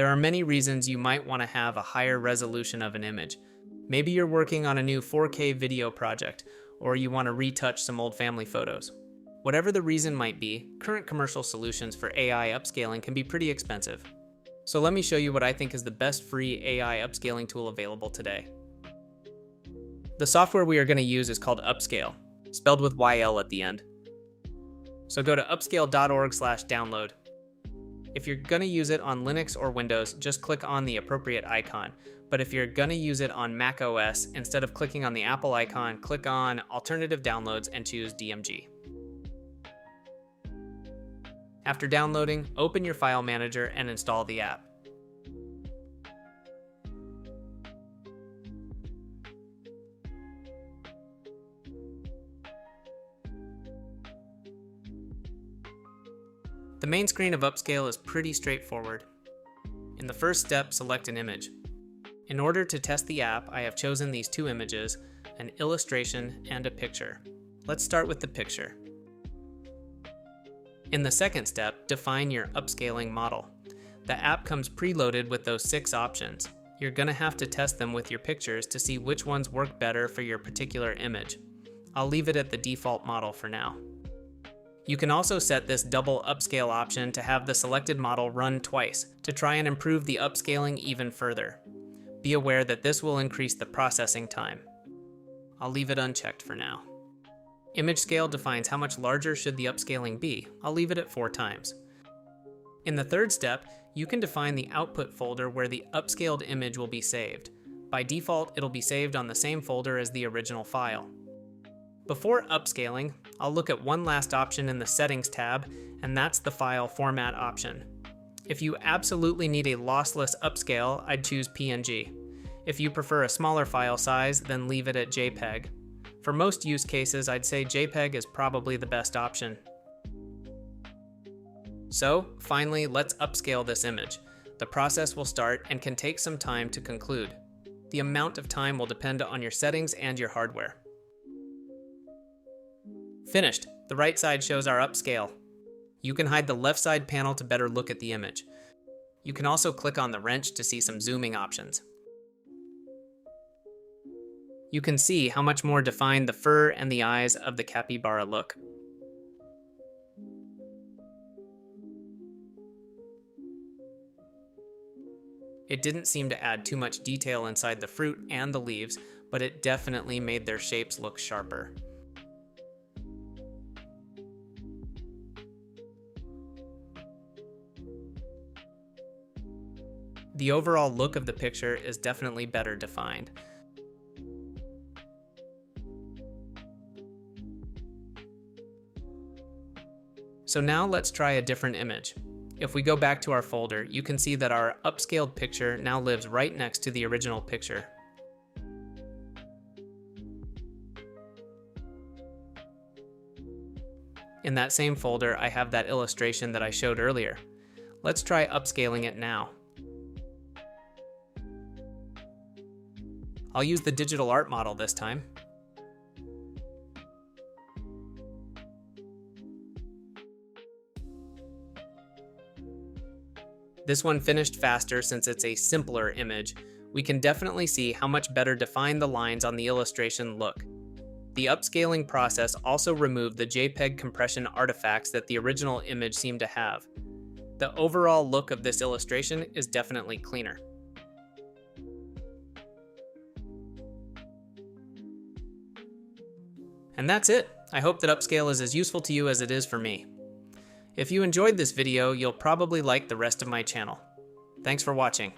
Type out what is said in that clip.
There are many reasons you might want to have a higher resolution of an image. Maybe you're working on a new 4K video project, or you want to retouch some old family photos. Whatever the reason might be, current commercial solutions for AI upscaling can be pretty expensive. So let me show you what I think is the best free AI upscaling tool available today. The software we are going to use is called Upscale, spelled with YL at the end. So go to upscale.org/download. If you're going to use it on Linux or Windows, just click on the appropriate icon. But if you're going to use it on macOS, instead of clicking on the Apple icon, click on Alternative Downloads and choose DMG. After downloading, open your file manager and install the app. The main screen of Upscale is pretty straightforward. In the first step, select an image. In order to test the app, I have chosen these two images, an illustration and a picture. Let's start with the picture. In the second step, define your upscaling model. The app comes preloaded with those 6 options. You're going to have to test them with your pictures to see which ones work better for your particular image. I'll leave it at the default model for now. You can also set this double upscale option to have the selected model run twice to try and improve the upscaling even further. Be aware that this will increase the processing time. I'll leave it unchecked for now. Image scale defines how much larger should the upscaling be. I'll leave it at 4 times. In the third step, you can define the output folder where the upscaled image will be saved. By default, it'll be saved on the same folder as the original file. Before upscaling, I'll look at one last option in the Settings tab, and that's the file format option. If you absolutely need a lossless upscale, I'd choose PNG. If you prefer a smaller file size, then leave it at JPEG. For most use cases, I'd say JPEG is probably the best option. So, finally, let's upscale this image. The process will start and can take some time to conclude. The amount of time will depend on your settings and your hardware. Finished. The right side shows our upscale. You can hide the left side panel to better look at the image. You can also click on the wrench to see some zooming options. You can see how much more defined the fur and the eyes of the capybara look. It didn't seem to add too much detail inside the fruit and the leaves, but it definitely made their shapes look sharper. The overall look of the picture is definitely better defined. So now let's try a different image. If we go back to our folder, you can see that our upscaled picture now lives right next to the original picture. In that same folder, I have that illustration that I showed earlier. Let's try upscaling it now. I'll use the digital art model this time. This one finished faster since it's a simpler image. We can definitely see how much better defined the lines on the illustration look. The upscaling process also removed the JPEG compression artifacts that the original image seemed to have. The overall look of this illustration is definitely cleaner. And that's it. I hope that Upscale is as useful to you as it is for me. If you enjoyed this video, you'll probably like the rest of my channel. Thanks for watching.